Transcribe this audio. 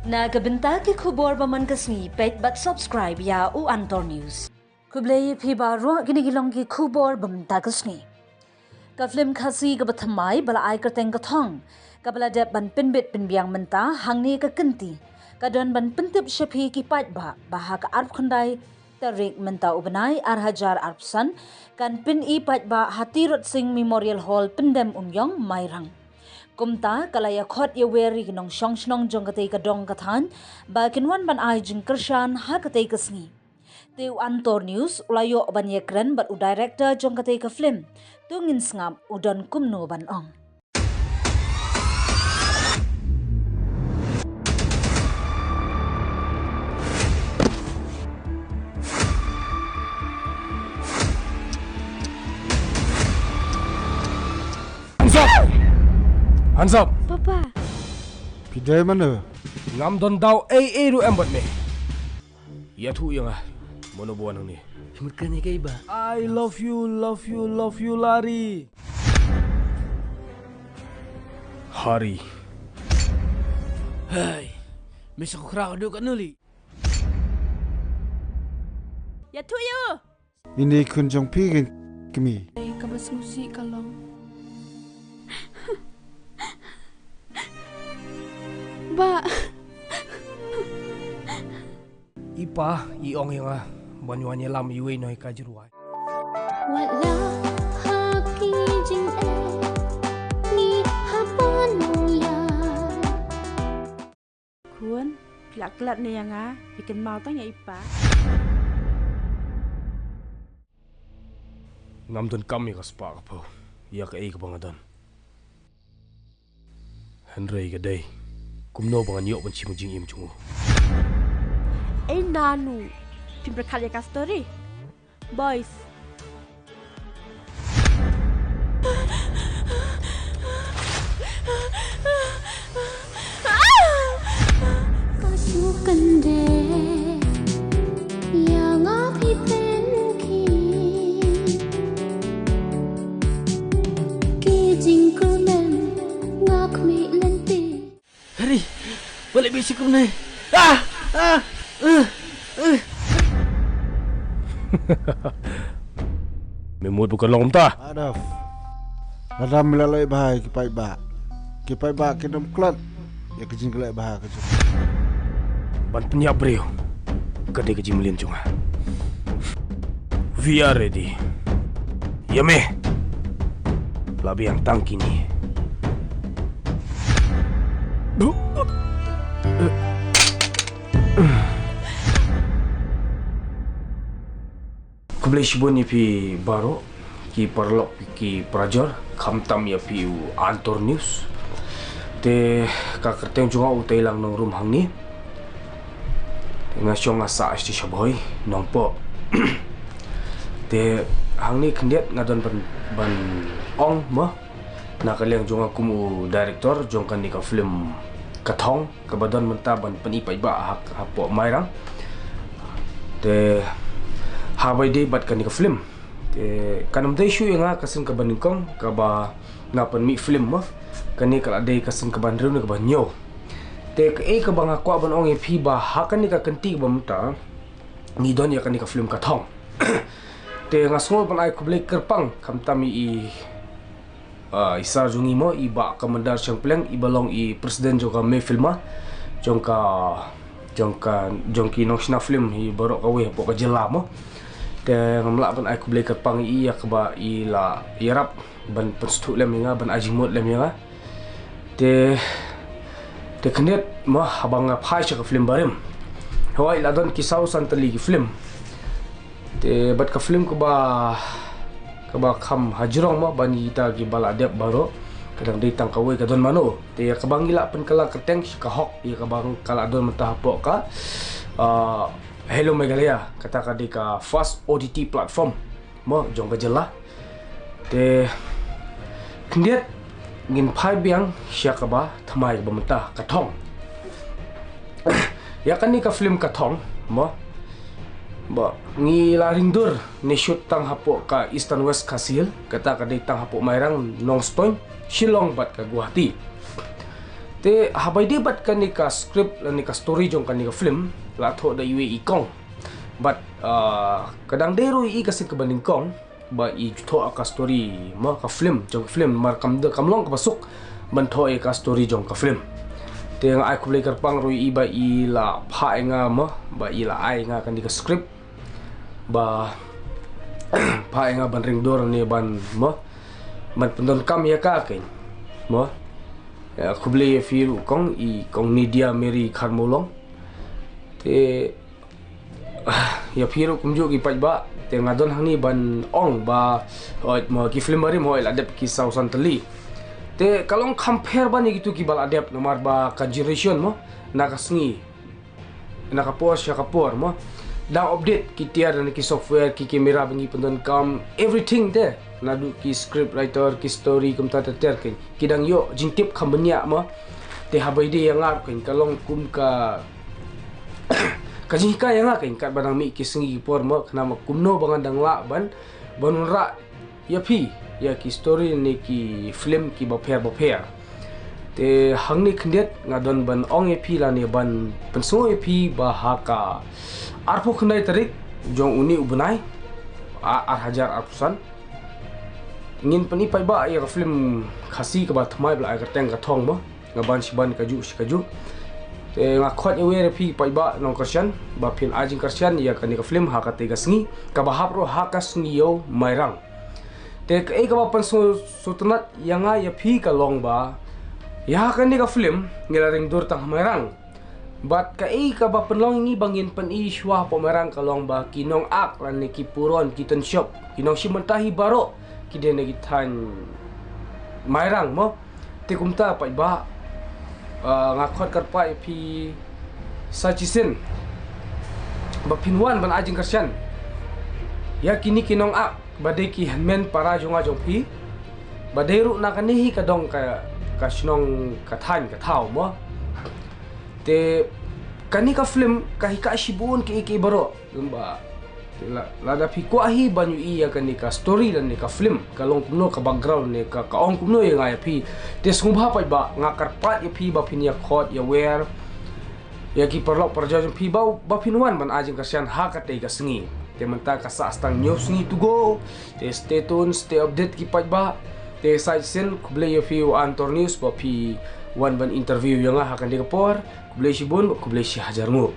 Na kabinta ki khubor baman kasni pet but subscribe ya u Antor News. Kublay phiba ro ginigilong ki khubor bamta kasni. Ka film khasi ka bathamai bala ai kerteng ka thong. Ka bala dep ban pinbit pinbiang menta hangni ka kenti. Ka don ban pintip shapi ki pat baha ka arp khandai tarik menta ubanai arhajar arpsan kan pin i pat ba Hatirot Singh Memorial Hall pendem umyong mairang. Kumta kalaya khot ye weri ginong shnong jongkatei ka dong kathan ba kinwan ban ai jing kershan ha katei kasni. Teu Antor News ulayo ban yekren bat u director jongkatei ka film tungin sngap udon kumno ban ong. Hands up! Papa, Pidai mana? Ngam don daw ru embat me. Ya thu yang mono buan ni. himutkan ni kay ba? I love you Lari. Hari. Hai, misa ko crowd ka nuli. Ya tu yo. Ini kunjung pigin kami. Ay, kabas ngusi ka lang. Ba, Ipa iong yang banyuan lam iwe no ikajiruai. wala hakijing ni hapon ya. Kuan, kelak-kelak ni yang bikin mau tanya ipa. Ngam don kami ka spa po. Ya ka ka bangadan. Henry ka day. Kumno bangan yok ban chimujing im chungu. Nanu, tim berkarya ka story. Boys, Kasukan de yang api penki kijing kumen ngak mi lenti. Hari, balik besok ko na. Memut bukan lom ta. Adaf. Nadam melalui bahai kipai ba. Kipai ba kinam klat. Ya kejing kelai bahai kejing. Ban penyap brio. Kadai ke jimlin chunga. We are ready. Yame. Labi yang tangki ni. Kublai shibun ni pi baro ki parlok ki prajor khamtam ya pi Antor News. Te ka kerteng junga utai lang nong room hang ni. Nga syong asa asti shaboy nong po. Te hang ni kendiat ngadon ban ong mo. Nakaliang junga kumu director jongkan ni ka film Kathong kabadon menta ban penipay ba hak hapo mairang. Te Habai day bat kan ka film. Te kanam day shu nga kasen ka banikong ka ba napan mi film mo. Kani kala day kasen ka bandru ka ba nyo. Te ka ba nga kwa ban ong epi ba hakan ni ka kanti ba mta. Ni don ya kan ka film Kathong. Te nga small ban ay kublay kerpang kamtami isar jungi mo iba kamandar siyang pleng ibalong i presiden joka may filma jongki nong sina film hi baru kawe po ka jela mo. Te ngamla ban ay kublay kerpang iya kaba ila irap ban penstu lem nga ban ajimut lem nga. Te kendet mo habang phai siya ka film barim. Hawai ladon kisaw santali ki film. Te bat ka film ko ba kham hajrong mo bani kita ki baladep baro kadang ditang kawai kadon mano te kabang ila pen kala keteng ka hok ya kabang kala don matahapo ka hello megalia kata ka di ka fast OTT platform mo jong ka jela te kendiat ngin phai biang sya ka ba thamai ba mata Kathong ya kan ni ka film Kathong mo ba ngi laring dur ni shoot tang hapo ka Eastern West Kasil kata ka di tang hapo mairang Nongstoy Shillong bat ka Guwahati Te habai debat kan ni ka script lan ni ka story jong kan ni ka film la tho da yue I kong. But kadang dero I kasi ka banding kong ba I tho ka story ma ka film jong film mar kam de kam long ka basuk ban tho ka story jong ka film. Te nga ai ku blai karpang roi I ba I la pha nga ma ba I la ai nga kan ni ka script ba pha nga ban ring dor ni ban ma man pendon kam ya ka ken ma aku beli firu kong Nidia Mary Carmolong te ya firu kumjo ki pajba te ngadon hang ni ban ong ba mo ki film bari mo adep ki sausan teli te kalong compare ba ni gitu ki bal adep nomor ba ka generation mo nakasngi nakapor siya kapor mo da update ki tiar dan ki software ki kamera bangi pendon kam everything te nadu ki script writer ki story kum ta ter ken kidang yo jingtip khambanya ma te habai de yang ar ken kalong kum ka kajika yang ken kat barang mi ki singi por ma khna ma kumno bangan dang la ban banura ya pi ya ki story ni ki film ki ba pher te hangni khndet ngadon ban ong e pi la ni ban penso e pi ba ha ka arpo khnai tarik jong uni ubunai ar hajar arpusan ngin pani pai ba ya film khasi ka ba thmai bla ka teng ka thong ba ngaban siban ka ju te nga khot e wer pi pai ba nong karshan ba phin ajing karshan ya ka ni ka film ha ka te ga sngi ka ba hapro ha ka sngi yo mairang te ka e ka ba pan sutunat yanga ya pi ka long ba ya ka ni ka film ngila ring dur tang mairang bat ka e ka ba penlong ngi bangin pan I shwa po mairang ka long ba kinong ak lan ni ki puron kitan shop kinong simentahi baro kiden lagi tan mairang mo te kumta pai ba ngakot karpa pi sajisen ba pinwan ban ajing karsyan ya kini kinong ak badai ki hanmen para jonga jongpi badai ru na kanihi kadong ka kasnong kathan kathau mo te kani ka film kahika shibun ki baro ba lada pi kwahi banyu iya kan ni ka story dan ni ka film kalong kumno ka background ni ka ong kumno yang ay pi te sungba pa ba ngakarpat ya pi ba pin ya khot ya wear ya ki perlo perjajun pi ba pinwan ban ajing kasyan ha ka te ka sngi te menta ka sa astang news ni to go te stay tuned stay update ki pa ba te sa sen kuble ya pi antor news ba pi wan ban interview yang ha kan di ka por kuble shibun kuble shi hajar mo